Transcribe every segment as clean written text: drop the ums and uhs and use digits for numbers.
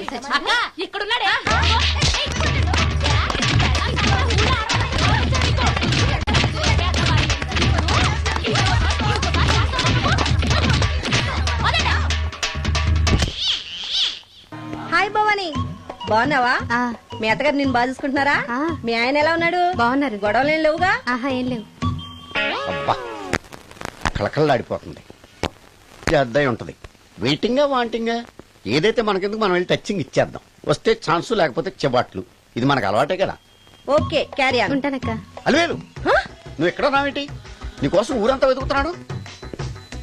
అక్క ఇక్కడున్నాడే. హాయ్ భవాని, బాగున్నావా? మీ అత్తగారు నిన్ను బాగా చూసుకుంటున్నారా? మీ ఆయన ఎలా ఉన్నాడు? బాగున్నారు. గొడవలు ఏం లేవుగా? ఆహా, ఏం లేవు. అబ్బా కళకళలాడిపోతుంది. అద్దయి ఉంటది. వెయిటింగా వాంటింగా ఏదైతే మనకెందుకు మనం వెళ్ళి టచ్చింగ్ ఇచ్చేద్దాం. వస్తే ఛాన్సు, లేకపోతే చెబాట్లు. ఇది మనకు అలవాటే కదా. Okay, carry on. ఉంటానక్క. అలివేలు, నువ్వు ఎక్కడ రావేంటి? నీకోసం ఊరంతా వెతుకుతున్నాడు.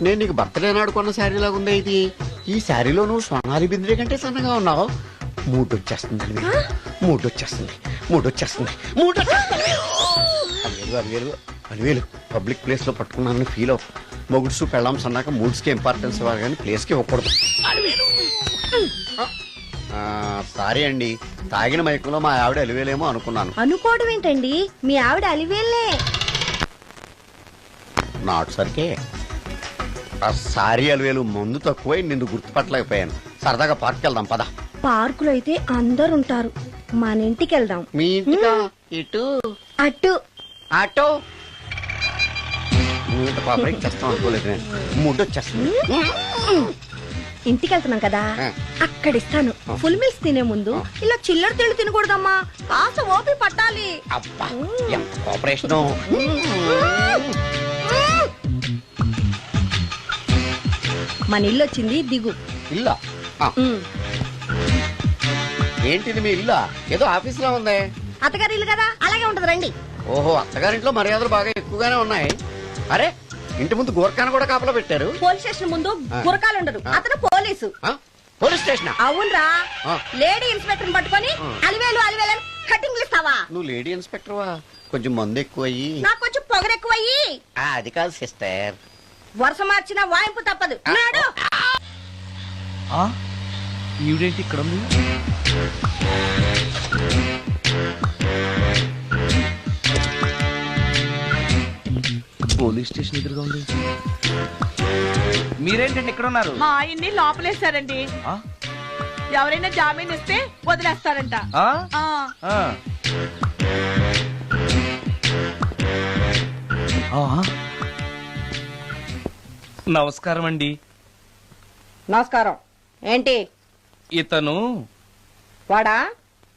నేను నీకు బర్త్డే నాడు కొన్న శారీ లాగా ఉందే ఇది. ఈ శారీలో నువ్వు సోనాలి బింద్రే కంటే సన్నగా ఉన్నావు. మూడొచ్చేస్తుంది అలివేలు, మూడొచ్చేస్తుంది, మూడొచ్చేస్తుంది, మూడొచ్చేస్తుంది. అలివేలు అలివేలు అలివేలు, పబ్లిక్ ప్లేస్ లో పట్టుకున్నానని ఫీల్ అవు. మొగుడ్సు పెళ్ళాంస్ అన్నాక మూడ్స్ కి ఇంపార్టెన్స్ ఇవ్వాలి కానీ ప్లేస్ కి ఇవ్వకూడదు. సారీ అండి, తాగిన మైకంలో మా ఆవిడ అలివేలేమో అనుకున్నాను. అనుకోవడం ఏంటండి, మీ ఆవిడ అలివేలే. నాట్ సరికే. సారీ అలివేలు, మందు తక్కువై నిన్ను గుర్తుపట్టలేకపోయాను. సరదాగా పార్క్ వెళ్దాం పద. పార్కులో అయితే అందరు ఉంటారు, మన ఇంటికి వెళ్దాం. మీ ఇంటికా? ఇటు అటు ఆటో పాపం చేస్తాం అనుకోలేదు నేను. మూడొచ్చేస్తుంది. ఇంటికి వెళ్తున్నాం కదా, అక్కడ ఇస్తాను. ఫుల్ మీల్స్ తినే ముందు ఇలా చిల్లర తిళ్ళు తినకూడదమ్మా, కాస్త ఓపి పట్టాలి. అబ్బా ఎంత కోఆపరేషన్. మన ఇల్లు వచ్చింది, దిగు. ఇల్లా? ఏంటిది మీ ఇల్లా? ఏదో ఆఫీస్ లో ఉంది. అత్తగారి ఇల్లు కదా, అలాగే ఉంటది, రండి. ఓహో, అత్తగారింట్లో మర్యాదలు బాగా ఎక్కువగానే ఉన్నాయి. అరే, ఇంటి ముందు గోర్ఖాను కూడా కాపలా పెట్టారు. పోలీస్ స్టేషన్ ముందు గురకాలు ఉండదు, అతను పోలీసు. Police station? అవునరా, లేడీ ఇన్స్పెక్టర్ పట్టుకొని అలివేలు అలివేలు కటింగ్ ఇస్తావా? నువ్వు లేడీ ఇన్స్పెక్టర్ వా? కొంచెం మందు ఎక్కువయ్యి. నాకు కొంచెం పొగరు ఎక్కువయ్యి. అది కాదు సిస్టర్, వరుస మార్చిన వాయింపు తప్పదు. నాడు ఈవిడేంటి ఇక్కడ ఉంది? పోలీస్ స్టేషన్ ఎదురుగా ఉంది. మీరేంటండి ఇక్కడ ఉన్నారు? మా ఆయన్ని లోపలేశారండి. ఎవరైనా జామీన్ ఇస్తే వదిలేస్తారంట. నమస్కారం అండి. నమస్కారం. ఏంటి ఇతను? వాడా,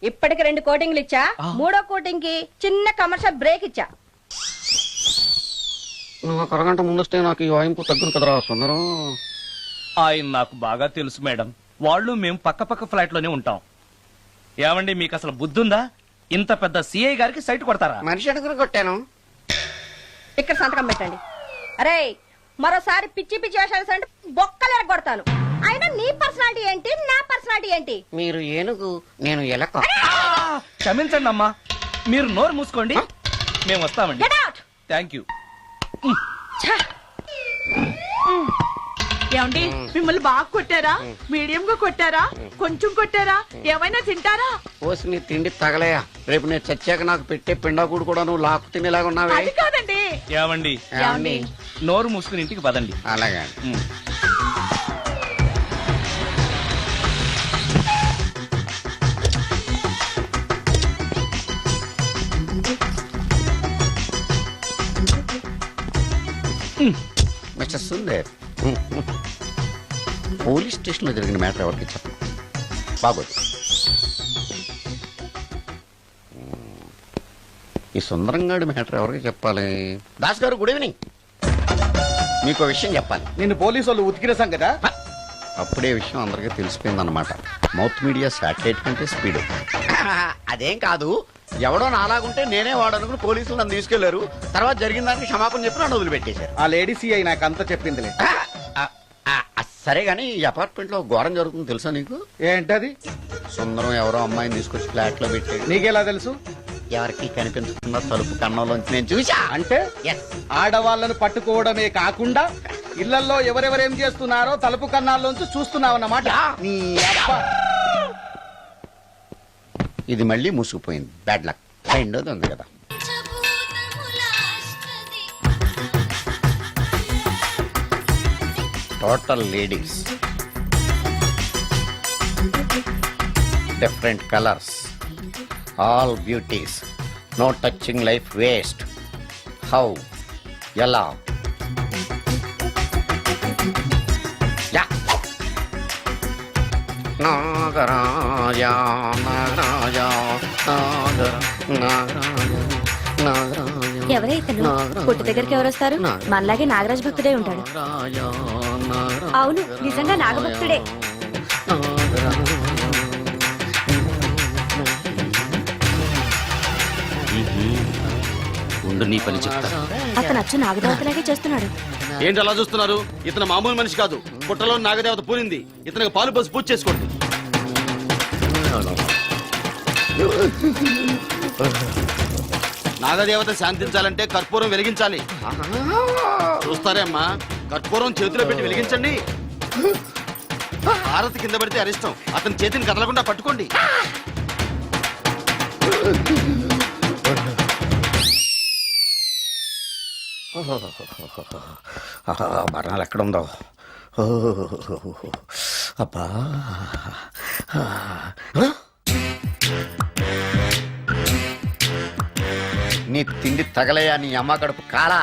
ఇప్పటికి 2 కోటింగ్లు ఇచ్చా, 3వ కోటింగ్ కి చిన్న కమర్షియల్ బ్రేక్ ఇచ్చా. నువ్వు ఒక అరగంట ముందొస్తే నాకు ఈ వాయింపు తగ్గును కదరా సుందరం. ఆయన నాకు బాగా తెలుసు మేడం. వాళ్ళు మేము పక్క ఫ్లాట్ లోనే ఉంటాం. ఏమండి, మీకు అసలు బుద్ధుందా? ఇంత పెద్ద సిఐ గారికి సైట్ కొడతారా? మనిషి అడుగురు కొట్టాను. ఇక్కడ సంతకం పెట్టండి. అరే, మరోసారి పిచ్చి పిచ్చి వేషాలు అంటే బొక్కలు కొడతాను. అయినా నీ పర్సనాలిటీ ఏంటి, నా పర్సనాలిటీ ఏంటి? మీరు ఏనుగు, నేను ఎలక. క్షమించండి అమ్మా, మీరు నోరు మూసుకోండి, మేము వస్తామండి. Thank you. ఏమండి, మిమ్మల్ని బాగా కొట్టారా, మీడియం గా కొట్టారా, కొంచెం కొట్టారా, ఏమైనా తింటారా? పోసి నీ తిండి తగలయా. రేపు నేను చచ్చాక నాకు పెట్టే పిండాకుడు కూడా నువ్వు లాక్కు తినేలాగా ఉన్నావే. అది కాదండి. ఏమండి, నోరు మూసుకుని ఇంటికి పదండి. అలాగే. మిస్టర్ సుందర్, పోలీస్ స్టేషన్ లో జరిగిన మ్యాటర్ ఎవరికి చెప్పండి. బాగోదు. ఈ సుందరంగాడి మ్యాటర్ ఎవరికి చెప్పాలి? దాస్ గారు, గుడ్ ఈవినింగ్. మీకు విషయం చెప్పాలి. నిన్ను పోలీసు వాళ్ళు ఉతికిరేసాం కదా. అప్పుడే విషయం అందరికీ తెలిసిపోయిందన్నమాట. మౌత్ మీడియా శాటిలైట్ కంటే స్పీడ్. అదేం కాదు, ఎవడో నాలాగుంటే నేనే వాడనుకుని పోలీసులు నన్ను తీసుకెళ్లారు. తర్వాత జరిగిన దానికి క్షమాపణ చెప్పి నన్ను వదిలిపెట్టేశారు. ఆ లేడీ సిఐ నాకు అంతా చెప్పిందిలే. సరే గానీ, ఈ అపార్ట్మెంట్ లో ఘోరం జరుగుతుంది తెలుసా నీకు? ఏంటది? సుందరం ఎవరో అమ్మాయిని తీసుకొచ్చి ఫ్లాట్ లో పెట్టాడు. నీకెలా తెలుసు? ఎవరికి కనిపించకుండా తలుపు కన్నంలోంచి నేను చూసా. అంటే ఆడవాళ్ళను పట్టుకోవడమే కాకుండా ఇళ్లలో ఎవరెవరేం చేస్తున్నారో తలుపు కన్నాల్లోంచి చూస్తున్నావన్నమాట. ఇది మళ్ళీ మూసుకుపోయింది. Bad luck. రెండోది ఉంది కదా. Total ladies. Different colours, all beauties, no touching life waste. How, ఎలా? యా. నాగరాజ నాగరాజ నాగర నాగరాజ నాగరాజ. ఎవరైతను పుట్టు దగ్గరికి ఎవరు వస్తారు? మనలాగే నాగరాజ భక్తుడే ఉంటాడు. అవును, నిజంగా నాగభక్తుడే. ఉండు, నీ పని చెప్తా. అతను అచ్చు నాగదేవతలాగే చేస్తున్నాడు. ఏంటి అలా చూస్తున్నారు? ఇతను మామూలు మనిషి కాదు. పుట్టలో నాగదేవత పూరింది. ఇతనికి పాలు పోసి పూజ చేసుకోండి. నాగదేవత శాంతించాలంటే కర్పూరం వెలిగించాలి. చూస్తారే అమ్మా, కర్పూరం చేతిలో పెట్టి వెలిగించండి. హారతి కింద పడితే అరిష్టం. అతని చేతిని కదలకుండా పట్టుకోండి. బర్ణాలు ఎక్కడుందో. అబ్బా, నీ తిండి తగలయా నీ అమ్మ కడుపు కాలా.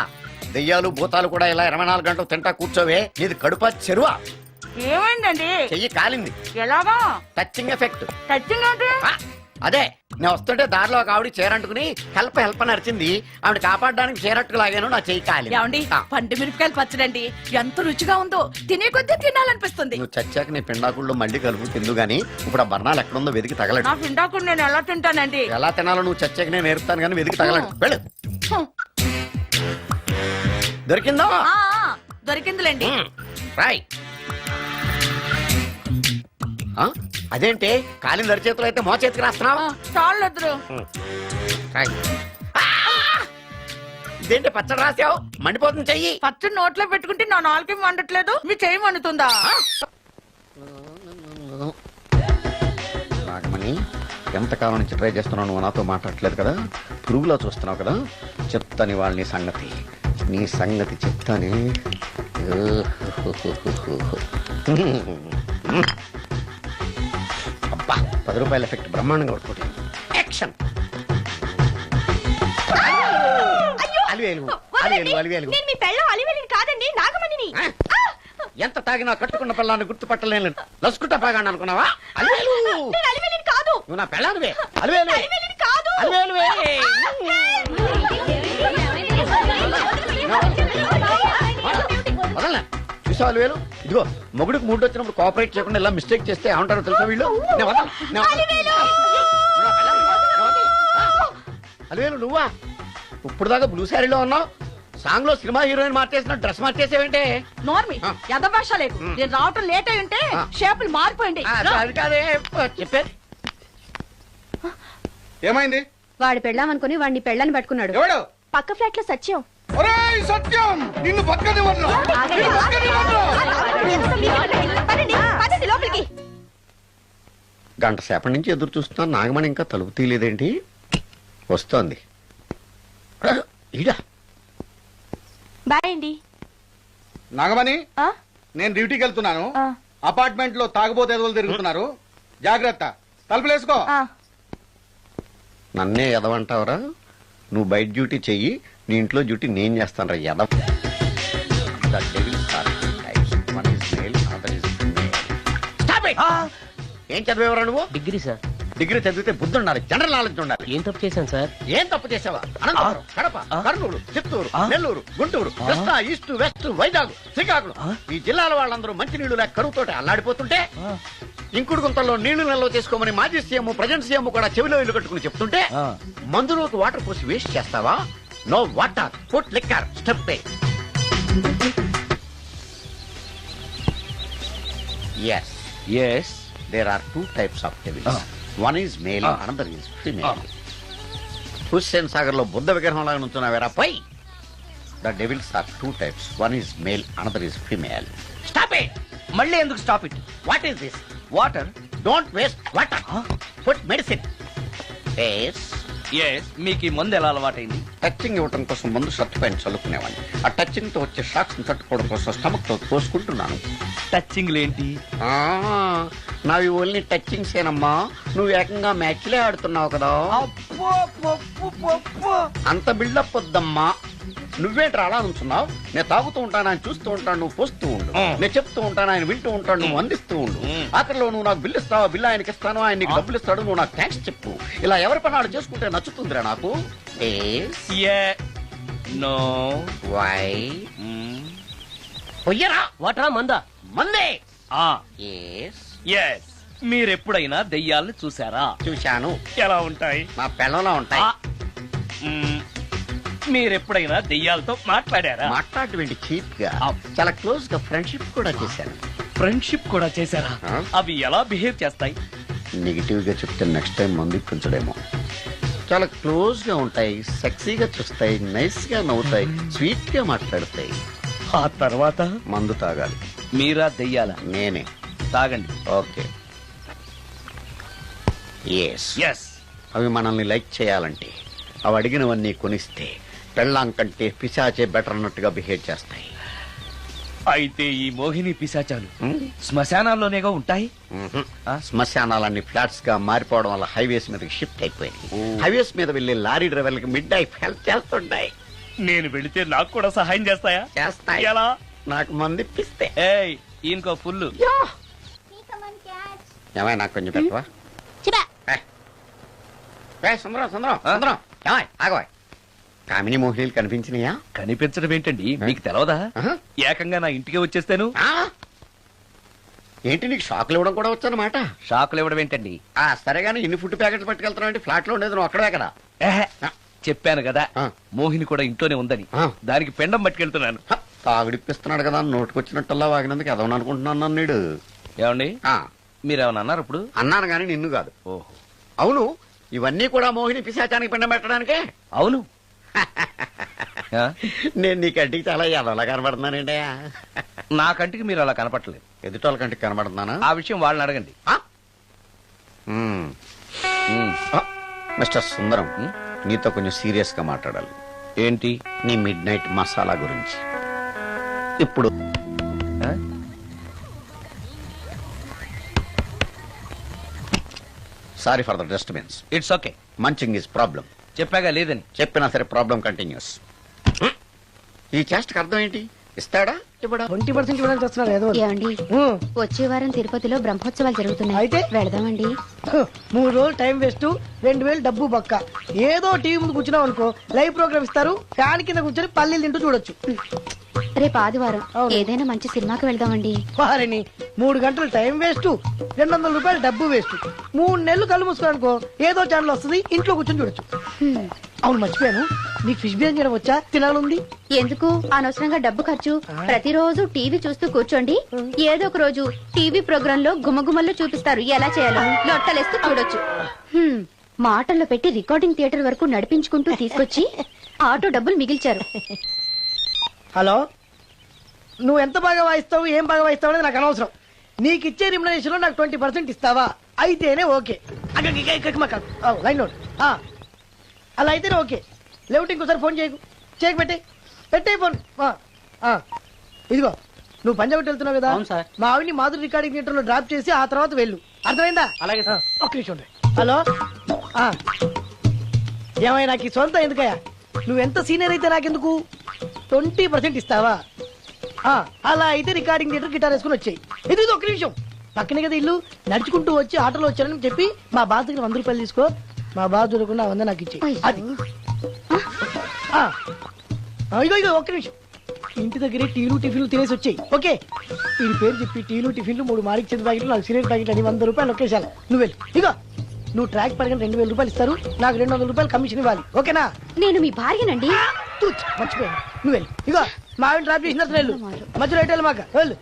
దెయ్యాలు భూతాలు కూడా ఇలా 24 గంటలు తింటా కూర్చోవే. నీది కడుపా చెరువా? ఏమైందండి? చెయ్యి కాలింది. ఎలాగా? Touching effect. టచింగ్ అంటే? అదే, నేను వస్తుంటే దారిలో ఒక ఆవిడ చీరంటుకుని హెల్ప్ హెల్ప్ అని అరిచింది. ఆవిడ కాపాడడానికి చీరట్టుకు లాగాను, నా చెయ్యి కాలి. ఏమండి, పండు మిరపకాయలు పచ్చడండి ఎంత రుచిగా ఉందో. తినే కొద్దీ తినాలనిపిస్తుంది. నువ్వు చచ్చాక నీ పిండాకుళ్ళు మళ్ళీ కలుపు తిందు గాని ఇప్పుడు ఆ బర్ణాలు ఎక్కడుందో వెతికి తగలడు. నా పిండాకుడు నేను ఎలా తింటానండి? ఎలా తినాలో నువ్వు చచ్చాక నేను నేర్పుతాను కానీ వెతికి తగలడు. వెళ్ళు. దొరికిందా? దొరికిందిలేండి. రాయ్. అదేంటి కాలిన దరిచేతులు అయితే మో చేతికి రాస్తున్నావా? చాలు వద్దురు. రాయ్. ఇదేంటి పచ్చడి రాసావు? మండిపోతుంది చెయ్యి. పచ్చడి నోట్లో పెట్టుకుంటే నా నాలుగు వండట్లేదు, మీ చెయ్యి వండుతుందా? నాగమణి, ఎంతకాలం నుంచి ట్రై చేస్తున్నావు, నువ్వు నాతో మాట్లాడట్లేదు కదా, పురుగులో చూస్తున్నావు కదా, చెప్తాని వాళ్ళ నీ సంగతి చెప్తానే. అబ్బా, 10 రూపాయల ఎఫెక్ట్ బ్రహ్మాండంగా కొట్టుకుంటే. యాక్షన్. అలివేలు అలివేలు అలివేలు. నేను మీ పెళ్ళం అలివేలిని కాదండి, నాగమణిని. ఎంత తాగినా కట్టుకున్న పిల్లాన్ని గుర్తుపట్టలేను. లసుకుంటా పాగాను అనుకున్నావా? అలివేలు. నేను అలివేలిని కాదు. నువ్వు నా పెళ్ళానివే. అలివేలు అలివేలిని కాదు. అలివేలువే. వదలనా? చూసావు అలివేలు? ఇదిగో మొగుడికి మూడు వచ్చినప్పుడు కోఆపరేట్ చేయకుండా ఇలా మిస్టేక్ చేస్తే ఏమంటారో తెలుసా వీళ్ళు? అలివేలు నువ్వా? ఇప్పుడు దాకా బ్లూ శారీలో ఉన్నావు, సాంగ్ లో సినిమా హీరోయిన్ మార్చేసిన డ్రెస్ మార్చేసేవేంటే? నోర్మి, యథభాష లేదు. నేను రావటం లేట్ అయి ఉంటే షేపులు మారిపోయింది. అది కాదే చెప్పేది. ఏమైంది? వాడు పెళ్ళామనుకుని వాడిని పెళ్ళని పట్టుకున్నాడు. ఎవడు? పక్క ఫ్లాట్ లో సత్యం. ఒరేయ్ సత్యం, నిన్ను బతకనివ్వను. పదండి లోపలికి. గంట సేపటి నుంచి ఎదురు చూస్తున్నా, నాగమణి ఇంకా తలుపు తీయలేదేంటి? వస్తోంది. ఈడా. బాయ్ అండి. నాగమణి, నేను డ్యూటీకి వెళ్తున్నాను. అపార్ట్మెంట్ లో తాగుబోతు ఎదవలు తిరుగుతున్నారు, జాగ్రత్త. తలుపులేసుకో. నన్నే ఎదవంటావరా? నువ్వు బయట డ్యూటీ చెయ్యి, నీ ఇంట్లో డ్యూటీ నేను చేస్తాను రా ఎదవ. ఏం చదివేవరా నువ్వు? Degree sir. డిగ్రీ చదివితే బుద్ధి ఉండాలి, జనరల్ నాలెడ్జ్ ఉండాలి. ఏం తప్పు చేశాను సార్? ఏం తప్పు చేసావా? అనంతపురం, కడప, కర్నూలు, చిత్తూరు, నెల్లూరు, గుంటూరు, కృష్ణా, ఈస్ట్, వెస్ట్, వైజాగ్, శ్రీకాకుళం, ఈ జిల్లాల వాళ్ళందరూ మంచి నీళ్లు లేక కరువుతోటి అల్లాడిపోతుంటే, ఇంకుడు గుంతల్లో నీళ్లు నిల్వ చేసుకోమని మాజీ సీఎం, ప్రజెంట్ సీఎం కూడా చెవిలో ఇల్లు కట్టుకుని చెప్తుంటే, మందులోకి వాటర్ పోసి వేస్ట్ చేస్తావా? No water, food liquor, step. Yes. Yes. There are 2 types of devils. One is male, another is female. Hussain Sagar లో బుద్ధ విగ్రహం లాగా నుంచున్నావేరా పై. The devils are 2 types. One is male, another is female. Stop it! మళ్ళీ ఎందుకు stop it? What is this? Water. Don't waste water. Put medicine. Yes. Yes, మీకు ఈ మందు ఎలా అలవాటైంది? టచింగ్ ఇవ్వడం కోసం ముందు షర్ట్ పైన చల్లుకునేవాడిని. ఆ టచింగ్ తో వచ్చే షాక్స్ ని తట్టుకోవడం కోసం స్టమక్ తో కోసుకుంటున్నాను. టచింగ్ ఏంటి? నావి ఓన్లీ టచింగ్స్ ఏనమ్మా. నువ్వు ఏకంగా మ్యాచ్లే ఆడుతున్నావు కదా. అంత బిల్డప్ వద్దమ్మా. నువ్వేంట్రా అలా నుంచున్నావు? నేను తాగుతూ ఉంటాను, ఆయన చూస్తూ ఉంటాను, నువ్వు పోస్తూ ఉండు. నేను చెప్తూ ఉంటాను, ఆయన వింటూ ఉంటాడు, నువ్వు అందిస్తూ ఉండు. ఆఖరిలో నువ్వు నాకు బిల్లు ఇస్తావా, బిల్లు ఆయనకి ఇస్తాను, ఆయన నీకు డబ్బులు ఇస్తాడు, నువ్వు నాకు థ్యాంక్స్ చెప్పు. ఇలా ఎవరి పని వాళ్ళు చేసుకుంటే నచ్చుతుందిరా నాకు. నో. వై పొయ్యరా వాటరా మందా? మందే. ఎస్. మీరెప్పుడైనా దెయ్యాలను చూసారా? చూశాను. ఎలా ఉంటాయి? మా పిల్లలా ఉంటాయి. మీరెప్పుడైనా దెయ్యాలతో మాట్లాడారా? మాట్లాడేంటి చీప్ గా, చాలా క్లోజ్ గా ఫ్రెండ్షిప్ కూడా చేశాను. ఫ్రెండ్షిప్ కూడా చేశారా? అవి ఎలా బిహేవ్ చేస్తాయి? నెగిటివ్ గా చెప్తే నెక్స్ట్ టైం మందు ఇప్పించడేమో. చాలా క్లోజ్ గా ఉంటాయి, సెక్సీగా చూస్తాయి, నైస్ గా నవ్వుతాయి, స్వీట్ గా మాట్లాడతాయి. ఆ తర్వాత మందు తాగాలి. మీరా దెయ్యాలా? నేనే. తాగండి. ఓకే. ఎస్. ఎస్. అవి మనల్ని లైక్ చేయాలంటే అవి అడిగినవన్నీ కొనిస్తే పెళ్ళాం కంటే పిశాచే బెటర్ అన్నట్టుగా బిహేవ్ చేస్తాయి. అయితే ఈ మోహిని పిశాచాలు శ్మశానాల్లోనేగా ఉంటాయి? శ్మశానాలన్నీ ఫ్లాట్స్ గా మారిపోవడం వల్ల హైవేస్ మీదకి షిఫ్ట్ అయిపోయింది. హైవేస్ మీద వెళ్లే లారీ డ్రైవర్లకి మిడ్ నైట్ హెల్ప్ చేస్తుంటాయి. నేను వెళితే నాకు కూడా సహాయం చేస్తాయా? చేస్తాయి. ఎలా? నాకు మంది ఇప్పిస్తే. ఏయ్, ఈయనకో ఫుల్. ఏమై నాకు కొంచెం పెట్టవా? సుందరం సుందరం సుందరం ఏమాయ్ ఆగవాయ్. కామిని మోహినీలు కనిపించినాయా? కనిపించడం ఏంటండి, మీకు తెలవదా? ఏకంగా నా ఇంటికి వచ్చేస్తాను. ఏంటి నీకు షాకులు ఇవ్వడం కూడా వచ్చానమాట? షాకులు ఇవ్వడం ఏంటండి? సరే గానీ ఇన్ని ఫుడ్ ప్యాకెట్లు పట్టుకెళ్తున్నావు అంటే ఫ్లాట్ లో ఉండేది నువ్వు అక్కడే కదా. చెప్పాను కదా మోహిని కూడా ఇంట్లోనే ఉందని. దానికి పెండం పట్టుకెళ్తున్నాను. తాగుడిప్పిస్తున్నాడు కదా, నోటుకొచ్చినట్టల్లా వాగినందుకు ఎదవని అనుకుంటున్నాను నీడు. ఏమండి, మీరేమన్నా అన్నారు ఇప్పుడు? అన్నాను గానీ నిన్ను కాదు. ఓహో, అవును. ఇవన్నీ కూడా మోహిని పిశాచానికి పిండం పెట్టడానికే. అవును. నేను నీ కంటికి చాలా ఎదవలా కనబడుతున్నానండి. నా కంటికి మీరు అలా కనపడలేదు. ఎదుటోళ్ళ కంటికి కనబడుతున్నానా? ఆ విషయం వాళ్ళని అడగండి. మిస్టర్ సుందరం, నీతో కొంచెం సీరియస్ గా మాట్లాడాలి. ఏంటి? నీ మిడ్ నైట్ మసాలా గురించి. ఇప్పుడు sorry for the disturbance. It's okay. Munching is problem. చెప్పాగా లేదని. చెప్పినా సరే ప్రాబ్లం కంటిన్యూస్. ఈ చేష్టకి అర్థం ఏంటి? ఇస్తాడా ఇవ్వడా? 20% ఇవ్వడానికి వస్తున్నారు ఏదో. ఏమండి, వచ్చే వారం తిరుపతిలో బ్రహ్మోత్సవాలు జరుగుతున్నాయి. అయితే వెళదామండి. 3 రోజులు టైం వేస్ట్, 2000 డబ్బు బొక్క. ఏదో టీవీ ముందు కూర్చున్నావు అనుకో, లైవ్ ప్రోగ్రామ్ ఇస్తారు, ఫ్యాన్ కింద కూర్చొని పల్లీలు తింటూ చూడొచ్చు. రేపు ఆదివారం ఏదైనా మంచి సినిమాకి వెళ్దామండి. వారిని 3 గంటలు టైం వేస్ట్, 200 రూపాయలు డబ్బు వేస్ట్. 3 నెలలు కళ్ళు మూసుకోనుకో, ఏదో ఛానల్ వస్తుంది, ఇంట్లో కూర్చొని చూడొచ్చు. అవును, మర్చిపోయాను, నీకు ఫిష్ బిర్యానీ చేయడం వచ్చా? తినాలుంది. ఎందుకు అనవసరంగా డబ్బు ఖర్చు? ప్రతిరోజు టీవీ చూస్తూ కూర్చోండి, ఏదో ఒక రోజు టీవీ ప్రోగ్రామ్ లో గుమగుమల్లో చూపిస్తారు ఎలా చేయాలో. లొట్టలేస్తూ చూడొచ్చు. మాటల్లో పెట్టి రికార్డింగ్ థియేటర్ వరకు నడిపించుకుంటూ తీసుకొచ్చి ఆటో డబ్బులు మిగిల్చారు. హలో, నువ్వు ఎంత బాగా వాయిస్తావు, ఏం బాగా వాయిస్తావు అనేది నాకు అనవసరం. నీకు ఇచ్చే రిమ్యునరేషన్ లో నాకు 20% ఇస్తావా? అయితేనే ఓకే. Line note. అలా అయితేనే ఓకే. లేవుటి ఇంకోసారి ఫోన్ చేయకు. పెట్టే ఫోన్. ఇదిగో, నువ్వు పంజాబ్ వెళ్తున్నావు కదా, మా ఆవిని మాధురి రికార్డింగ్ థియేటర్ లో డ్రాప్ చేసి ఆ తర్వాత వెళ్ళు. అర్థమైందా? అలాగే. ఒక్క నిమిషం. హలో, ఏమైనా నాకు ఈ సొంత ఎందుకయ్యా? నువ్వెంత సీనియర్ అయితే నాకెందుకు? 20% ఇస్తావా? అలా అయితే రికార్డింగ్ థియేటర్ గిటార్ వేసుకుని వచ్చాయి. ఇది ఒక్క నిమిషం. పక్కనే కదా ఇల్లు, నడుచుకుంటూ వచ్చి ఆటోలో వచ్చారని చెప్పి మా బాస్ దగ్గర 100 రూపాయలు తీసుకో. మా బాస్ దొరకకుండా 100 నాకు ఇచ్చి. అది ఇగో ఒక్క నిమిషం. ఇంటి దగ్గరే టీలు టిఫిన్లు తినేసి వచ్చాయి. ఓకే, వీడి పేరు చెప్పి టీలు టిఫిన్లు 3 మారికి చెంది ప్యాకెట్లు, 4 సిగరెట్ ప్యాకెట్లు అని 100 రూపాయలు ఒకేసారి. నువ్వు వెళ్ళు. ఇగో, నువ్వు ట్రాక్ పడగానే 2000 రూపాయలు ఇస్తారు, నాకు 200 రూపాయలు కమిషన్ ఇవ్వాలి. ఓకేనా? నేను మీ భార్యనండి. మర్చిపోయాను. నువ్వు వెళ్ళు. ఇగో, మా ఆవిడ డ్రాప్ చేసిన వెళ్ళు. మధ్యలో రైట్ వెళ్ళి మాక వెళ్ళు.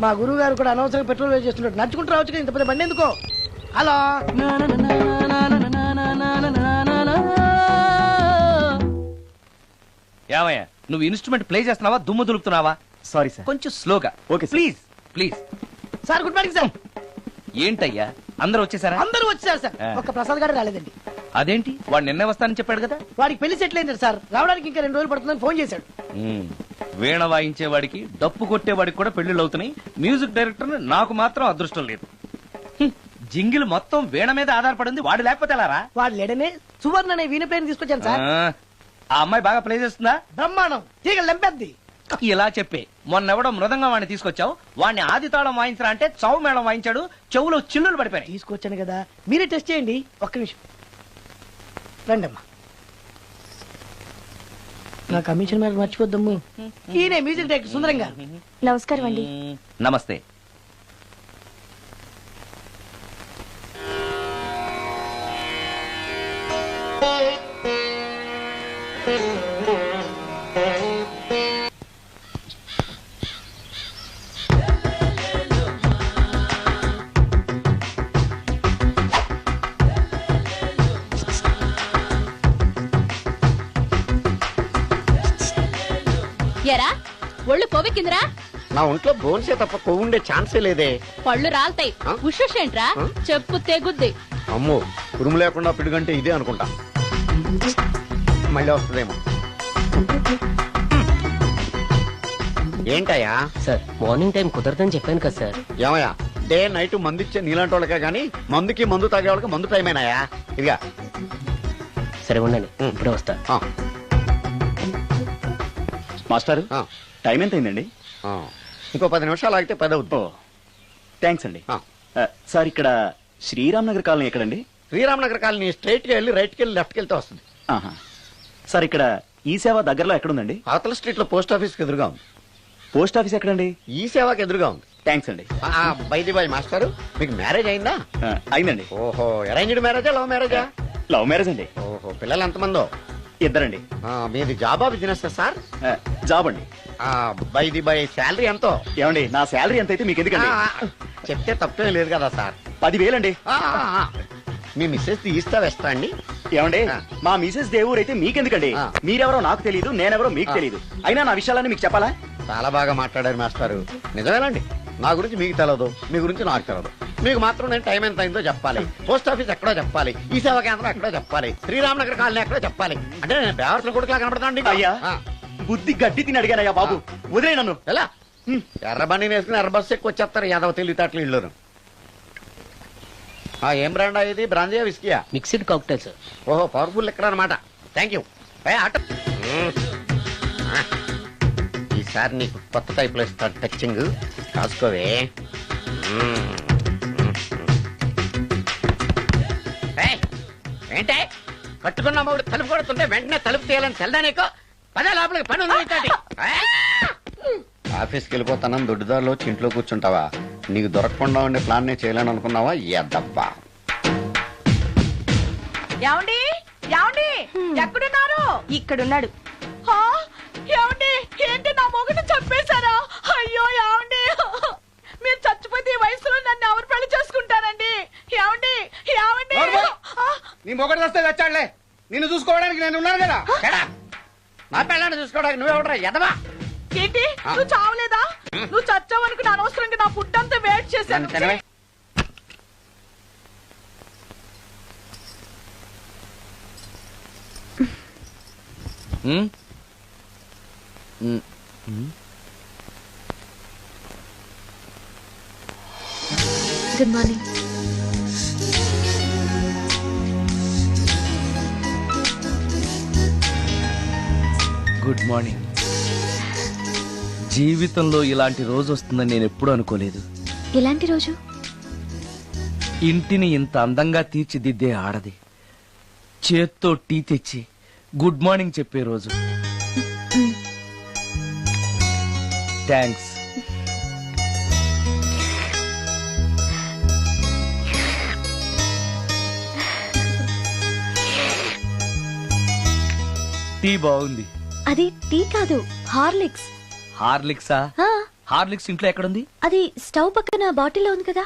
మా గురువు గారు కూడా అనవసరంగా పెట్రోల్ వేస్ట్ చేస్తున్నాడు. నడుచుకుంటూ రావచ్చు కదా, ఇంత పెద్ద బండి ఎందుకో. హలో, ఏమయ్యా, నువ్వు ఇన్స్ట్రుమెంట్ ప్లే చేస్తున్నావా, దుమ్ము దులుపుతున్నావా? Sorry sir. కొంచెం స్లోగా. Okay please please. Sir good morning sir. ఏంటయ్యా, అందరూ వచ్చేసారా? అందరూ వచ్చారు సార్, ఒక్క ప్రసాద్ గారు రాలేదండి. అదేంటి వాడు నిన్నే వస్తానని చెప్పాడు కదా. వాడికి పెళ్లి సెటిల్ అయింది సార్, రావడానికి ఇంకా 2 రోజులు పడుతుందని ఫోన్ చేశాడు. వీణ వాయించేవాడికి డప్పు కొట్టేవాడికి కూడా పెళ్లిళ్ళు అవుతున్నాయి. మ్యూజిక్ డైరెక్టర్ నాకు మాత్రం అదృష్టం లేదు. జింగిల్ మొత్తం వీణ మీద ఆధారపడింది, వాడు లేకపోతే ఎలారా? వాడు లేడనే సువర్ణ అనే వీణ ప్లేని తీసుకొచ్చాను సార్. ఆ అమ్మాయి బాగా ప్లే చేస్తుందా? బ్రహ్మాండం, తీగ లెంపెద్ది. ఇలా చెప్పే మొన్నెవడో మృదంగా వాడిని తీసుకొచ్చావు, వాడిని ఆది తాళం వాయించరా అంటే చౌ మేళం వాయించాడు, చెవులో చిల్లులు పడిపోయాయి. తీసుకొచ్చాను కదా, మీరే టెస్ట్ చేయండి. ఒక్క నిమిషం రండమ్మా. నా కమిషన్ మీద మర్చిపోద్దమ్ము. ఈయనే మ్యూజిక్ డైరెక్టర్ సుందరం గారు. నమస్కారం అండి. నమస్తే. ఎరా ఒళ్ళు కొవ్వెక్కిందిరా? నా ఒంట్లో బోన్సే తప్ప కొవ్వు ఉండే ఛాన్సే లేదే. పళ్ళు రాల్తాయి. ఆ? ఉషేంట్రా? చెప్పు తెగుద్ది. అమ్మో, ఉరుము లేకుండా పిడుగంటే ఇదే అనుకుంటా. మళ్ళీ వస్తుందేమో. ఏంటయ్యా సార్ మార్నింగ్ టైం కుదరదని చెప్పాను కదా సార్. ఏమయ్యా, డే నైట్ మందు ఇచ్చే నీలాంటి వాళ్ళకే గానీ మందుకి మందు తాగే వాళ్ళకి మందు టైమేనాయా? ఇదిగా సరే ఉండండి, ఇప్పుడే వస్తా. మాస్టర్ టైం ఎంత అయిందండి? ఇంకో 10 నిమిషాలు ఆగితే 10 అవుద్ది. థ్యాంక్స్ అండి. సార్ ఇక్కడ శ్రీరామ్ నగర్ కాలనీ ఎక్కడండి? శ్రీరామనగర్ కాలనీ స్ట్రైట్ గా వెళ్ళి రైట్ కి వెళ్ళి లెఫ్ట్ కి వెళ్తే వస్తుంది. సార్ ఇక్కడ ఈ సేవ దగ్గరలో ఎక్కడుందండి? అవతల స్ట్రీట్ లో పోస్ట్ ఆఫీస్ కి ఎదురుగా ఉంది. పోస్ట్ ఆఫీస్ ఎక్కడండి? ఈ సేవకి ఎదురుగా ఉంది. థ్యాంక్స్ అండి. బైది బాయ్ మాస్టారు, మీకు మ్యారేజ్ అయిందా? అయిందండి. ఓహో, అరేంజ్డ్ మ్యారేజా లవ్ మ్యారేజా? లవ్ మ్యారేజ్ అండి. ఓహో, పిల్లలు ఎంతమందో? ఇద్దరండి. మీది జాబా బిజినెస్ సార్? జాబ్ అండి. బైది బై శాలరీ ఎంతో? ఏమండి నా శాలరీ ఎంత అయితే మీకు ఎందుకండి? చెప్తే తప్పే లేదు కదా సార్. 10,000 అండి. మీ మిస్సెస్ ఈస్తా వెస్తా అండి? ఏమండి మా మిసెస్ దేవుడు అయితే మీకెందుకండి? మీరెవరో నాకు తెలియదు, నేనెవరో మీకు తెలియదు. అయినా నా విషయాలన్నీ మీకు చెప్పాలా? చాలా బాగా మాట్లాడారు మాస్టారు. నిజమేనండి, నా గురించి మీకు తెలదు, మీ గురించి నాకు తెలదు. మీకు మాత్రం నేను టైం ఎంత అయిందో చెప్పాలి, పోస్ట్ ఆఫీస్ ఎక్కడో చెప్పాలి, ఈ సేవా కేంద్రం ఎక్కడో చెప్పాలి, శ్రీరామనగర్ కాలనీ ఎక్కడో చెప్పాలి. అంటే నేను బేవర్సన కొడుకులా కనపడతాండి. అయ్యా బుద్ధి గడ్డి తిని అడిగానయ్యా బాబు, వదిలే నన్ను. ఎలా ఎర్ర బండి వేసుకుని ఎర్ర బస్సు ఎక్కువ వచ్చేస్తారు యాదవ తెలివితేటలు ఇళ్ళును. ఏం బ్రాండా ఇది? బ్రాంజియా విస్కియా? Mixed cocktail sir. ఓహో, పవర్ఫుల్ ఎక్కడ అనమాట. Thank you. ఈసారి నీకు కొత్త టైప్ లో ఇస్తాడు టచింగ్, కాసుకోవే. ఏంటే కట్టుకున్న మూడు తలుపు కొడుతుంటే వెంటనే తలుపు తీయాలని తెల్దా నీకు? పదే లోపలికి పని ఉంది. ఆఫీస్కి వెళ్ళిపోతానని దొడ్డిదారిలో వచ్చి ఇంట్లో కూర్చుంటావా? నీకు దొరకకుండా ఉండే ప్లాన్ నేను చేయలేను అనుకున్నావా? ఎద్దబ్బా. ఏమండి ఏమండి ఎక్కడున్నారు? ఇక్కడున్నాడు. ఏమండి ఏంటి నా మొగుడు చంపేశారా? అయ్యో ఏమండి, మీరు చచ్చిపోతే ఈ వయసులో నన్ను ఎవరు పెళ్లి చేసుకుంటారండి? ఏమండి ఏమండి? నీ మొగడు వస్తే వచ్చాడులే, నిన్ను చూసుకోవడానికి నేను ఉన్నాను కదా. నా పిల్లని చూసుకోవడానికి నువ్వెవడరా ఎదవా? ఏంటి నువ్వు చావలేదా? నువ్వు చచ్చావనుకుని అనవసరంగా నా ఫుడ్ అంతా వేట్ చేశాను. Good morning. Good morning. జీవితంలో ఇలాంటి రోజు వస్తుందని నేను ఎప్పుడూ అనుకోలేదు. ఎలాంటి రోజు? ఇంటిని ఇంత అందంగా తీర్చిదిద్దే ఆడది చేత్తో టీ తెచ్చి గుడ్ మార్నింగ్ చెప్పే రోజు. థ్యాంక్స్. టీ బాగుంది. అది టీ కాదు, హార్లిక్స్. హార్లిక్సా? హార్లిక్స్ ఇంట్లో ఎక్కడుంది? అది స్టవ్ పక్కన బాటిల్లో ఉంది కదా.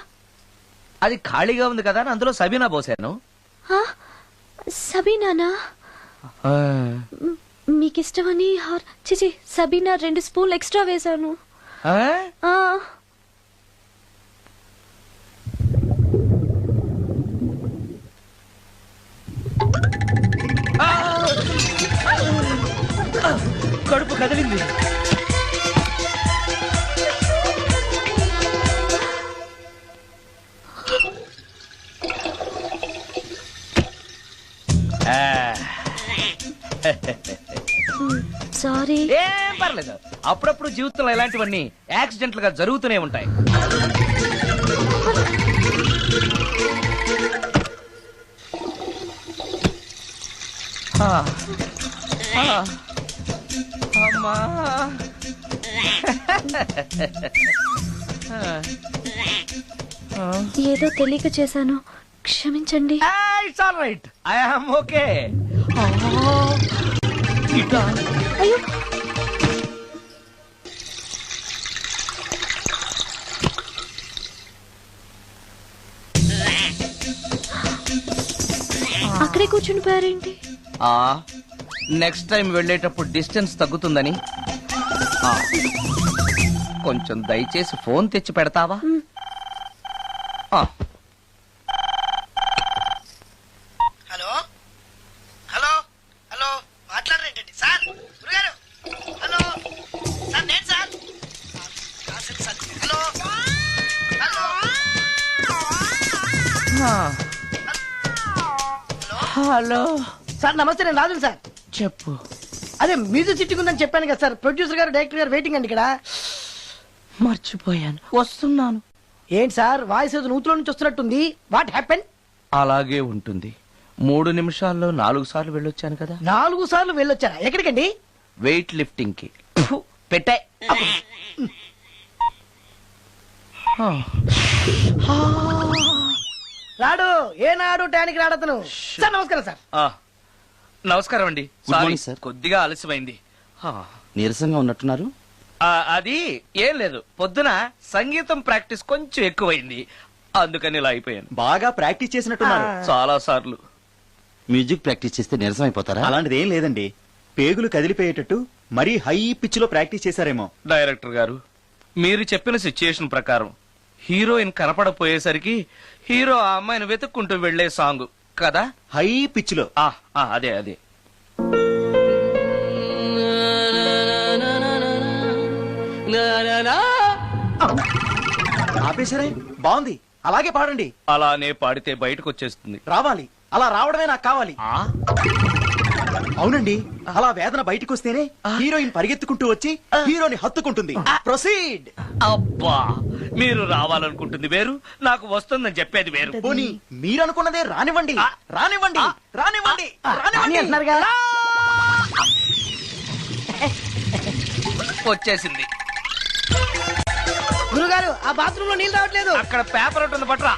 అది ఖాళీగా ఉంది కదా అని అందులో సబీనా పోసాను. సబీనానా? మీకిష్టమని చిచి సబీనా 2 స్పూన్లు ఎక్స్ట్రా వేశాను. కడుపు కదిలింది. సారీ. ఏం పర్లేదు, అప్పుడప్పుడు జీవితంలో ఇలాంటివన్నీ యాక్సిడెంట్లు గా జరుగుతూనే ఉంటాయి. అమ్మా ఏదో తెలియక చేశాను, క్షమించండి. It's all right, I am okay. అయ్యో, అక్కడే కూర్చుని పోయారేంటి? నెక్స్ట్ టైం వెళ్ళేటప్పుడు డిస్టెన్స్ తగ్గుతుందని. కొంచెం దయచేసి ఫోన్ తెచ్చి పెడతావా? హలో హలో హలో, మాట్లాడరేంటండి సార్? గురుగారు, హలో సార్, నేను sir. Hello hello hello sir, నమస్తే. నేను రాజు సార్. చెప్పు. అదే మ్యూజిక్ సిట్టింగ్ ఉందని చెప్పాను కదా సార్. ప్రొడ్యూసర్ గారు, డైరెక్టర్ గారు వెయిటింగ్ అండి ఇక్కడ. మర్చిపోయాను, వస్తున్నాను. ఏంటి సార్, వాయిస్ ఏదో నూతులో నుంచి వస్తున్నట్టుంది. What happen? అలాగే ఉంటుంది. 3 నిమిషాల్లో 4 సార్లు వెళ్ళొచ్చాను కదా. 4 సార్లు వెళ్ళొచ్చారా? ఎక్కడికండి? వెయిట్ లిఫ్టింగ్ కి. పెట్టే. రాడు, ఏనాడు టానికి రాడతను. సార్ నమస్కారం సార్. నమస్కారం అండి. Good morning, sir. కొద్దిగా ఆలస్యమైంది. నీరసంగా ఉన్నట్టున్నారు. అది ఏం లేదు, పొద్దున సంగీతం ప్రాక్టీస్ కొంచెం ఎక్కువైంది, అందుకని ఇలా అయిపోయాను. బాగా ప్రాక్టీస్ చేసినట్టున్నారు. చాలా సార్లు. మ్యూజిక్ ప్రాక్టీస్ చేస్తే నీరసం అయిపోతారా? అలాంటిది ఏం లేదండి, పేగులు కదిలిపోయేటట్టు మరీ హై పిచ్ లో ప్రాక్టీస్ చేశారేమో. డైరెక్టర్ గారు, మీరు చెప్పిన సిచ్యుయేషన్ ప్రకారం హీరోయిన్ కనపడపోయేసరికి హీరో ఆ అమ్మాయిని వెతుక్కుంటూ వెళ్లే సాంగ్ కదా. హై పిచ్ లో. అదే అదే. ఆపేశారే, బాగుంది, అలాగే పాడండి. అలానే పాడితే బయటకు వచ్చేస్తుంది. రావాలి, అలా రావడమే నాకు కావాలి. అవునండి, అలా వేదన బయటకు వస్తేనే హీరోయిన్ పరిగెత్తుకుంటూ వచ్చి హీరోని హత్తుకుంటుంది. ప్రొసీడ్. అబ్బా, మీరు రావాలనుకుంటుంది వేరు, నాకు వస్తుందని చెప్పేది వేరు. పోనీ మీరనుకున్నదే రానివ్వండి, రానివ్వండి, రానివ్వండి, అని రానివ్వండి. అంటున్నారు కదా. వచ్చేసింది. గురుగారు, ఆ బాత్రూమ్ లో నీళ్ళు రావట్లేదు. అక్కడ పేపర్ ఉంటుంది, పట్రా.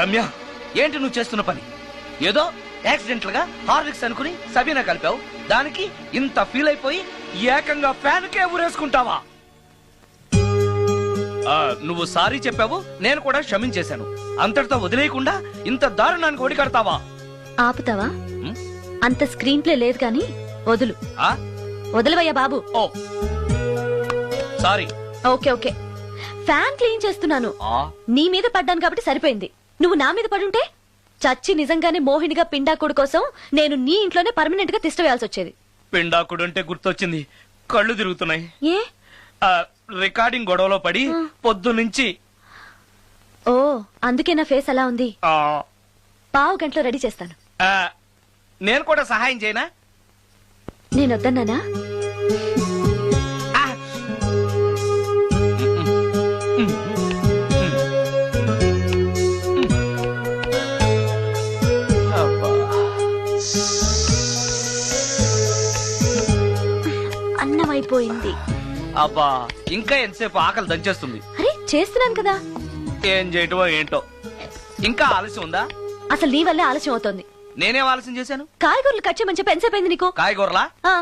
రమ్య, ఏంటి నువ్వు చేస్తున్న పని? ఏదో యాక్సిడెంటల్ గా హార్లిక్స్ అనుకుని సబీనా కలిపావు, దానికి ఇంత ఫీల్ అయిపోయి ఏకంగా ఫ్యాన్ కే ఊరేసుకుంటావా? నువ్వు సారీ చెప్పావు, నేను కూడా క్షమించేశాను. అంతటితో వదిలేయకుండా ఇంత దారుణానికి ఒడికడతావా? ఆపుతావా? అంత స్క్రీన్ ప్లే లేదు కానీ వదులు. వదలవయ్యా బాబు. ఓ sorry. Okay okay, fan clean చేస్తున్నాను. నీ మీద పడ్డాను కాబట్టి సరిపోయింది. నువ్వు నా మీద పడుంటే చచ్చి నిజంగానే మోహినిగా పిండాకుడు కోసం నేను నీ ఇంట్లోనే పర్మనెంట్ గా తిష్ట వేయాల్సి వచ్చేది. పిండాకుడు అంటే గుర్తొచ్చింది, కళ్ళు తిరుగుతున్నాయి. ఏ? రికార్డింగ్ గొడవలో పడి పొద్దునుంచి. ఓ, అందుకే నా ఫేస్ అలా ఉంది. పావు గంటలో రెడీ చేస్తాను. నేను కూడా సహాయం చేయనా? నేను వద్దన్నానా? అన్నం అయిపోయింది. అబ్బా, ఇంకా ఎంతసేపు ఆకలి దంచేస్తుంది. అరే చేస్తున్నాను కదా. ఏం చేయటమో ఏంటో, ఇంకా ఆలస్యం ఉందా? అసలు నీ వల్లే ఆలస్యం అవుతోంది. నేనేం ఆలస్యం చేశాను? కాయగూరలు కట్ చేయమని చెప్పి ఎంతసేపు అయింది నీకు? కాయగూరలా? ఆ,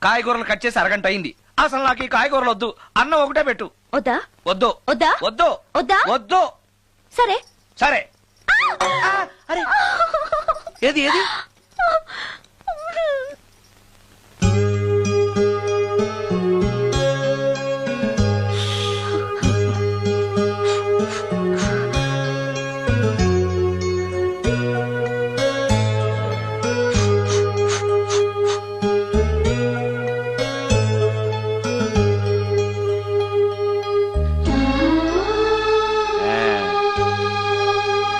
కాయగూరలు కట్ చేసి అరగంట అయింది. అసలు నాకు ఈ కాయగూరలు వద్దు. అన్నం ఒకటే పెట్టు. వద్దా? వద్దు వద్దా? వద్దు వద్దా? వద్దు. సరే. సరే. అరే ఏది ఏది?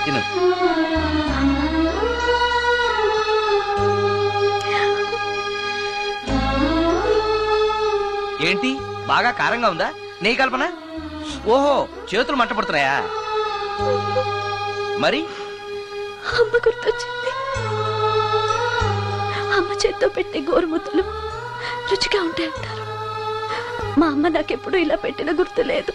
తిను. ఏంటి బాగా కారంగా ఉందా? నెయ్యి కల్పన? ఓహో, చేతులు మంట పడుతున్నాయా? మరి అమ్మ గుర్తొచ్చింది. అమ్మ చేత్తో పెట్టే గోరుముద్దలు రుచిగా ఉంటాయంటారు. మా అమ్మ నాకెప్పుడు ఇలా పెట్టిన గుర్తు లేదు.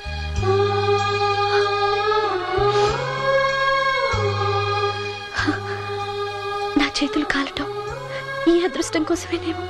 నా చేతులు కాలటం ఈ అదృష్టం కోసమేనేమో.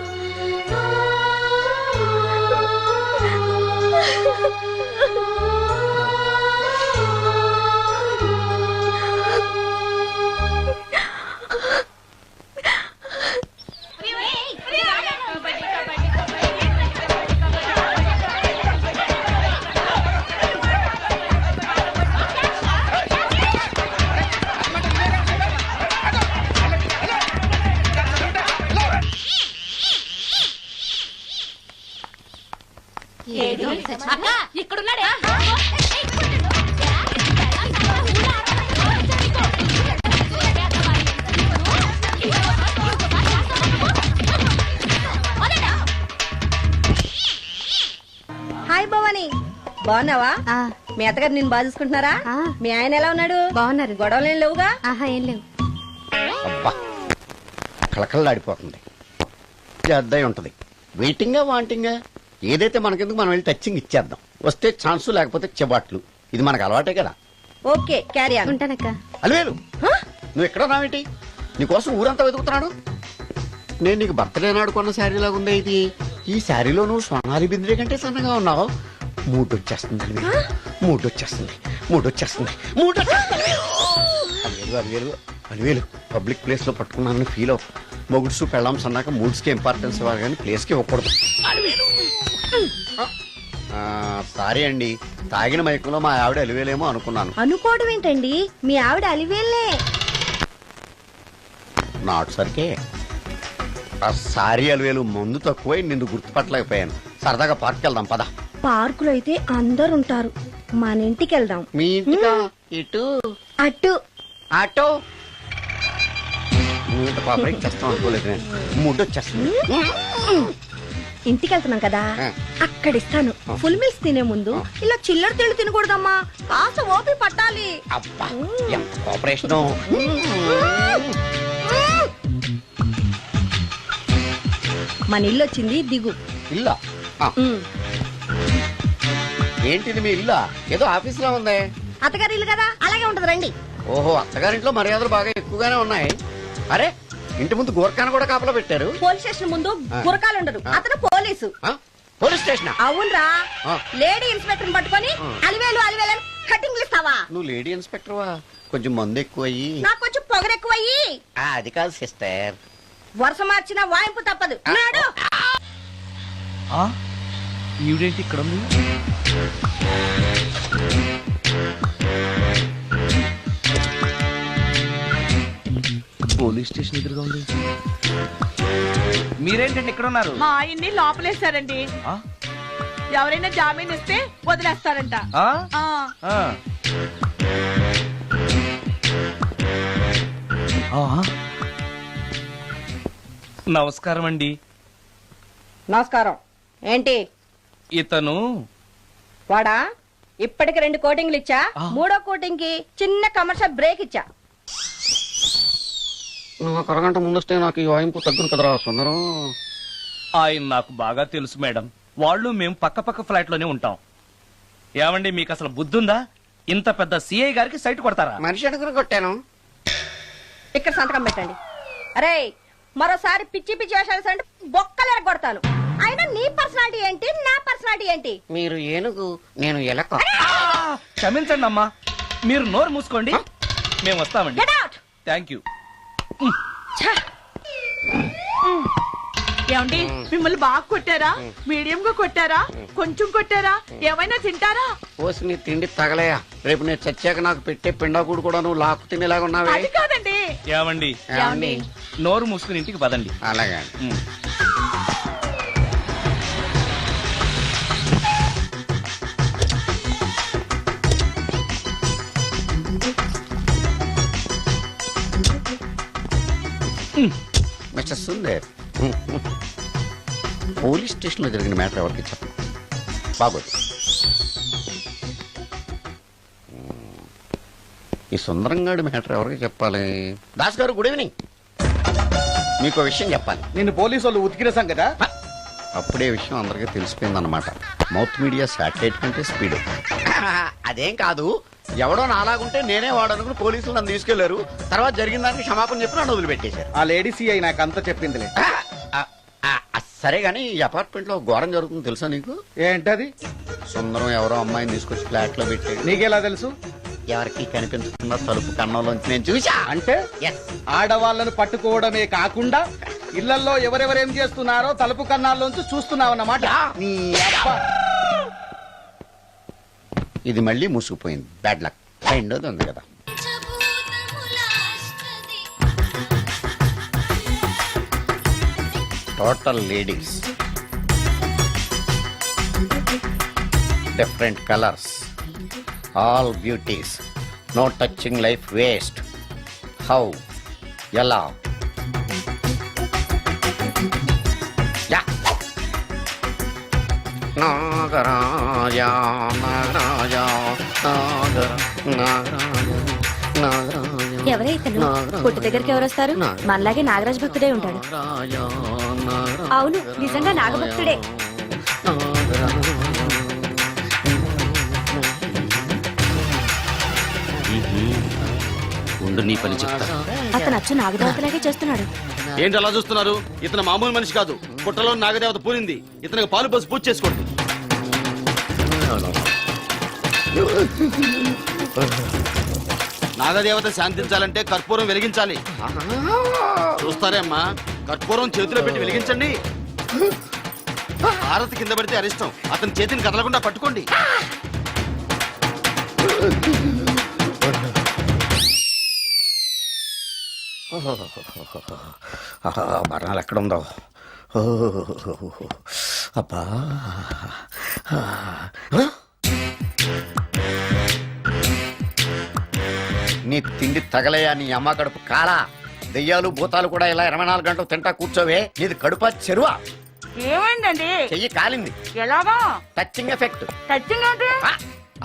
ఇక్కడున్నాడే. హాయ్ భవాని, బాగున్నావా? మీ అత్తగారు నిన్ను బాగా చూసుకుంటున్నారా? మీ ఆయన ఎలా ఉన్నాడు? బాగున్నారు. గొడవలు ఏం లేవుగా? ఆహా, ఏం లేవు. అబ్బా కళకళలాడిపోతుంది. అద్దయి ఉంటది. వెయిటింగా వాంటింగా ఏదైతే మనకెందుకు, మనం వెళ్ళి టచ్చింగ్ ఇచ్చేద్దాం. వస్తే ఛాన్సు, లేకపోతే చెబాట్లు. ఇది మనకు అలవాటే కదా. Okay, carry on. ఉంటానక్క. అలివేలు, నువ్వు ఎక్కడ రావేంటి? నీకోసం ఊరంతా వెతుకుతున్నాడు. నేను నీకు బర్త్డే నాడు కొన్న శారీ లాగా ఉంది ఇది. ఈ శారీలో నువ్వు సోనాలి బింద్రే కంటే సన్నగా ఉన్నావు. మూడు వచ్చేస్తుంది అలివేలు, మూడు వచ్చేస్తుంది, మూడు వచ్చేస్తుంది, మూడు అలివేలు అలివేలు అలివేలు. పబ్లిక్ ప్లేస్ లో పట్టుకున్నానని ఫీల్ అవు. మొగుడ్సు పెళ్ళాం సన్నాక మూడ్స్కి ఇంపార్టెన్స్ ఇవ్వాలి కానీ ప్లేస్కి ఇవ్వకూడదు. సారీ అండి, తాగిన మైకంలో మా ఆవిడ అలివేలేమో అనుకున్నాను. అనుకోవడం ఏంటండి, మీ ఆవిడ అలివేలే. నాట్ సరికే. సారీ అలివేలు, మందు తక్కువై నిన్ను గుర్తుపట్టలేకపోయాను. సరదాగా పార్క్కి వెళ్దాం పద. పార్కులో అయితే అందరు ఉంటారు, మన ఇంటికి వెళ్దాం. మీ ఇంటికా? ఇటు అటు ఆటో. నువ్వు ఇంత పాపరేట్ చేస్తాం అనుకోలేదు నేను. మూడు వచ్చేస్తుంది. ఇంటికి వెళ్తున్నాం కదా, ఆ. అక్కడ ఇస్తాను. ఫుల్ మీల్స్ తినే ముందు ఇలా చిల్లర తిళ్ళు తినకూడదమ్మా, కాస్త ఓపి పట్టాలి. అబ్బా ఎంత కోఆపరేషన్. మన ఇల్లు వచ్చింది, దిగు. ఇల్లా? ఏంటిది మీ ఇల్లా? ఏదో ఆఫీస్ లో ఉంది. అత్తగారి ఇల్లు కదా, అలాగే ఉంటది, రండి. ఓహో, అత్తగారింట్లో మర్యాదలు బాగా ఎక్కువగానే ఉన్నాయి. అరే, ఇంటి ముందు గోర్ఖాను కూడా కాపలా పెట్టారు. పోలీస్ స్టేషన్ ముందు గురకాలు ఉండరు, అతను పోలీసు. Police station? అవునరా. ఆ. లేడీ ఇన్స్పెక్టర్ పట్టుకొని అలివేలు అలివేలు కటింగ్లు ఇస్తావా? నువ్వు లేడీ ఇన్స్పెక్టర్ వా? కొంచెం మందు ఎక్కువయ్యి. నాకు కొంచెం పొగరెక్కువయ్యి. అది కాదు సిస్టర్. వరుస మార్చిన వాయింపు తప్పదు. నాడు ఈవిడేంటి ఇక్కడ ఉంది? పోలీస్ స్టేషన్ ఎదురుగా ఉంది. మీరేంటండి ఇక్కడ ఉన్నారు? మా ఆయన్ని లోపలేశారండి. ఆ? ఎవరైనా జామీన్ ఇస్తే వదిలేస్తారంట. ఆ? ఆ. ఆ. ఆ? నమస్కారం అండి. నమస్కారం. ఏంటి ఇతను వాడా? ఇప్పటికి 2 కోటింగ్లు ఇచ్చా, 3వ కోటింగ్ కి చిన్న కమర్షియల్ బ్రేక్ ఇచ్చా. నువ్వు ఒక అరగంట ముందొస్తే నాకు ఈ వాయింపు తగ్గును కదరా సుందరం. ఆయన నాకు బాగా తెలుసు మేడం. వాళ్ళు మేము పక్క పక్క ఫ్లాట్ లోనే ఉంటాం. ఏమండి, మీకు అసలు బుద్ధుందా? ఇంత పెద్ద సిఐ గారికి సైట్ కొడతారా? మనిషి అడుగురు కొట్టాను. ఇక్కడ సంతకం పెట్టండి. అరే మరోసారి పిచ్చి పిచ్చి వేషాలు అంటే బొక్కలు ఎరగొడతాను. అయినా నీ పర్సనాలిటీ ఏంటి, నా పర్సనాలిటీ ఏంటి? మీరు ఏనుగు, నేను ఎలక. క్షమించండి అమ్మా, మీరు నోరు మూసుకోండి, మేము వస్తామండి. Get out! Thank you. ఏమండి మిమ్మల్ని బాగా కొట్టారా, మీడియం గా కొట్టారా, కొంచెం కొట్టారా, ఏమైనా తింటారా? పోసి నీ తిండి తగలయా. రేపు నేను చచ్చాక నాకు పెట్టే పిండాకుడు కూడా నువ్వు లాక్కు తినేలాగా ఉన్నావే. అది కాదండి. ఏమండి ఏమండి? నోరు మూసుకుని ఇంటికి పదండి. అలాగే. మిస్టర్ సుందర్, పోలీస్ స్టేషన్ లో జరిగిన మ్యాటర్ ఎవరికి చెప్పండి. బాగోదు. ఈ సుందరంగాడి మ్యాటర్ ఎవరికి చెప్పాలి? దాస్ గారు, గుడ్ ఈవినింగ్. మీకు విషయం చెప్పాలి. నిన్ను పోలీసు వాళ్ళు ఉతికిరేసాం కదా. అప్పుడే విషయం అందరికీ తెలిసిపోయిందన్నమాట. మౌత్ మీడియా శాటిలైట్ కంటే స్పీడ్. అదేం కాదు, ఎవడో నాలాగుంటే నేనే వాడనుకుని పోలీసులు నన్ను తీసుకెళ్లారు. తర్వాత జరిగిన దానికి క్షమాపణ చెప్పి నన్ను వదిలిపెట్టేశారు. ఆ లేడీ సిఐ నాకు అంతా చెప్పిందిలే. సరే గానీ ఈ అపార్ట్మెంట్ లో ఘోరం జరుగుతుంది తెలుసా నీకు? ఏంటది? సుందరం ఎవరో అమ్మాయిని తీసుకొచ్చి ఫ్లాట్ లో పెట్టి నీకెలా తెలుసు? ఎవరికి కనిపించకుండా తలుపు కన్నంలోంచి నేను చూసా. అంటే Yes. ఆడవాళ్ళను పట్టుకోవడమే కాకుండా ఇళ్లలో ఎవరెవరేం చేస్తున్నారో తలుపు కన్నాల్లోంచి చూస్తున్నావన్నమాట. నీ అబ్బా. ఇది మళ్ళీ మూసుకుపోయింది. Bad luck. రెండోది ఉంది కదా. Total ladies, different colours, all beauties, no touching life waste. How, ఎలా? నాగరాజ నాగరాజ ఎవరైతను పుట్టు దగ్గరికి ఎవరు వస్తారు? మనలాగే నాగరాజ భక్తుడే ఉంటాడు. అవును, నిజంగా నాగభక్తుడే. ఉండు, నీ పని చెప్తా. అతను అచ్చు నాగదేవతలాగే చేస్తున్నాడు. ఏంటి అలా చూస్తున్నారు? ఇతను మామూలు మనిషి కాదు. పుట్టలో నాగదేవత పూరింది. ఇతనికి పాలు పోసి పూజ చేసుకోండి. నాగదేవత శాంతించాలంటే కర్పూరం వెలిగించాలి. చూస్తారే అమ్మా, కర్పూరం చేతిలో పెట్టి వెలిగించండి. హారతి కింద పడితే అరిష్టం. అతని చేతిని కదలకుండా పట్టుకోండి. మరణాలు ఎక్కడుందో. అబ్బా, నీ తిండి తగలయా నీ అమ్మ కడుపు కాలా. దెయ్యాలు భూతాలు కూడా ఇలా 24 గంటలు తింటా కూర్చోవే. నీది కడుపా చెరువా? ఏమైందండి? చెయ్యి కాలింది. ఎలాగా? Touching effect. టచింగ్ అంటే?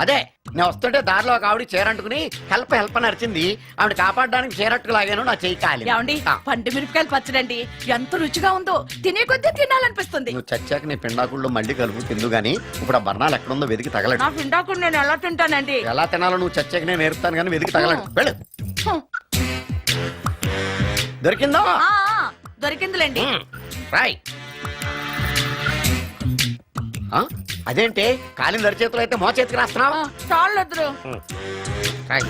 అదే, నేను వస్తుంటే దారిలో ఒక ఆవిడ చేరంటుకుని హెల్ప్ హెల్ప్ అని అరిచింది. ఆవిడ కాపాడడానికి చేరట్టుకు లాగాను, నా చెయ్యి కాలింది. ఏమండి, పండు మిరపకాయలు పచ్చడండి ఎంత రుచిగా ఉందో, తినే కొద్దీ తినాలనిపిస్తుంది. నువ్వు చచ్చాక నీ పిండాకుళ్ళు మళ్ళీ కలుపు తిందు గానీ ఇప్పుడు ఆ బర్ణాలు ఎక్కడుందో వెతికి తగలడు. నా పిండాకుడు నేను ఎలా తింటానండి? ఎలా తినాలో నువ్వు చచ్చాక నేను నేర్పుతాను కానీ వెతికి తగలడు. వెళ్ళు. దొరికిందో? దొరికిందిలేండి. రాయ్. అదేంటి కాలిన దరిచేతులు అయితే మో చేతికి రాస్తున్నావా? చాలొద్దు. రాయ్.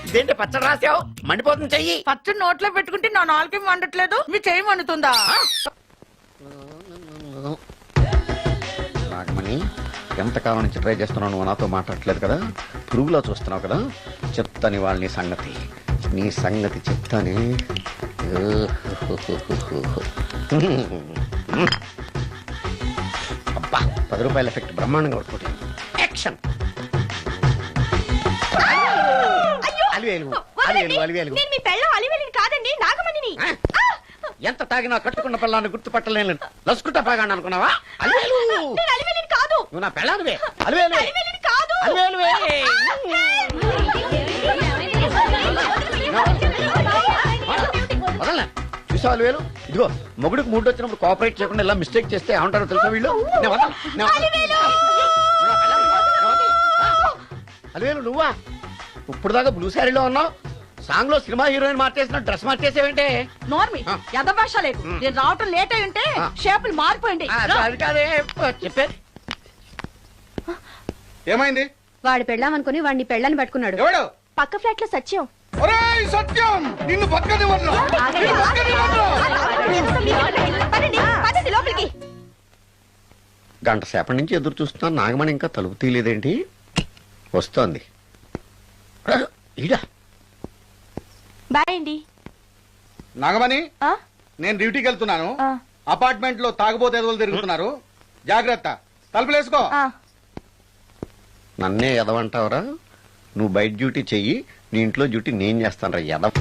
ఇదేంటి పచ్చడి రాసావు? మండిపోతుంది చెయ్యి. పచ్చడి నోట్లో పెట్టుకుంటే నా నాలుగు వండట్లేదు, మీ చెయ్యి వండుతుందా? నాగమణి, ఎంతకాలం నుంచి ట్రై చేస్తున్నావు, నువ్వు నాతో మాట్లాడట్లేదు కదా, పురుగులో చూస్తున్నావు కదా, చెప్తాను వాళ్ళ నీ సంగతి చెప్తానే. అబ్బా, 10 రూపాయల ఎఫెక్ట్ బ్రహ్మాండంగా పడుతుంది. యాక్షన్. కాదండి, నాగమణిని. ఎంత తాగినా కట్టుకున్న పిల్లాన్ని గుర్తుపట్టలేను. లసుకుంటా పాగాను అనుకున్నావా? అలివేలు కాదు, నువ్వు నా పిల్లానివే. అలివేలు అలివేలువే. వదలనా? చూసావు అలివేలు? ఇదిగో మొగుడికి మూడు వచ్చినప్పుడు కోఆపరేట్ చేయకుండా ఇలా మిస్టేక్ చేస్తే ఏమంటారో తెలుసా వీళ్ళు? అలివేలు నువ్వా? ఇప్పుడు దాకా బ్లూ శారీలో ఉన్నావు, సాంగ్ లో సినిమా హీరోయిన్ మార్చేసిన డ్రెస్ మార్చేసేవేంటే నార్మి యథభాష లేదు నేను రావటం లేట్ అయి ఉంటే షేపులు మారిపోయింది అది కాదే చెప్పారు. ఏమైంది? వాడు పెళ్ళామనుకుని వాడిని పెళ్ళని పట్టుకున్నాడు. ఎవడు? పక్క ఫ్లాట్ లో సత్యం. ఒరేయ్ సత్యం, నిన్ను పక్కనివ్వను. పదండి లోపలికి. గంట సేపటి నుంచి ఎదురు చూస్తున్నాను, నాగమణి ఇంకా తలుపు తీయలేదేంటి? వస్తోంది. ఈడా బాయ్ అండి. నాగమణి, నేను డ్యూటీకి వెళ్తున్నాను. అపార్ట్మెంట్ లో తాగుబోతు ఎదవలు తిరుగుతున్నారు, జాగ్రత్త. తలుపులేసుకో. నన్నే ఎదవంటావురా? నువ్వు బయట డ్యూటీ చెయ్యి, నీ ఇంట్లో డ్యూటీ నేను చేస్తాను రా ఎదవ.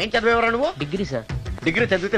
ఏం చదివేవరా నువ్వు? Degree sir. డిగ్రీ చదివితే